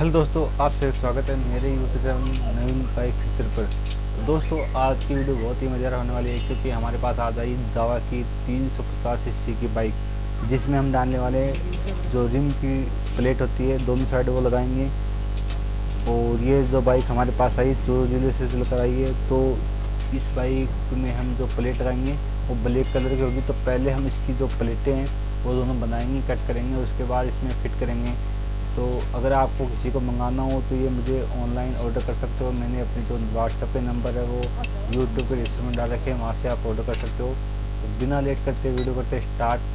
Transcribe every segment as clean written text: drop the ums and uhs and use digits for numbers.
Hello दोस्तों, आपसे स्वागत है मेरे यूट्यूब चैनल नवीन बाइक फीचर पर। तो दोस्तों, आज की वीडियो बहुत ही मज़ेदार होने वाली है क्योंकि हमारे पास आ गई जावा की 350 सीसी की बाइक, जिसमें हम डालने वाले जो रिम की प्लेट होती है दोनों साइड वो लगाएंगे। और ये जो बाइक हमारे पास आई जो जिले से लेकर आई है, तो इस बाइक में हम जो प्लेट लगाएंगे वो ब्लैक कलर की होगी। तो पहले हम इसकी जो प्लेटें हैं वो दोनों बनाएंगे, कट करेंगे, उसके बाद इसमें फिट करेंगे। तो अगर आपको किसी को मंगाना हो तो ये मुझे ऑनलाइन ऑर्डर कर सकते हो। मैंने अपने जो व्हाट्सएप पे नंबर है वो यूट्यूब पे डिस्क्रिप्शन में डाल रखे हैं, वहाँ से आप ऑर्डर कर सकते हो। तो बिना लेट करते वीडियो करते start.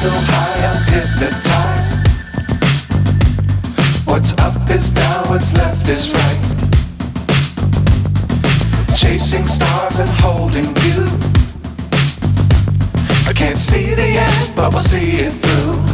So high I'm hypnotized. What's up is down, what's left is right. Chasing stars and holding you. I can't see the end, but we'll see it through.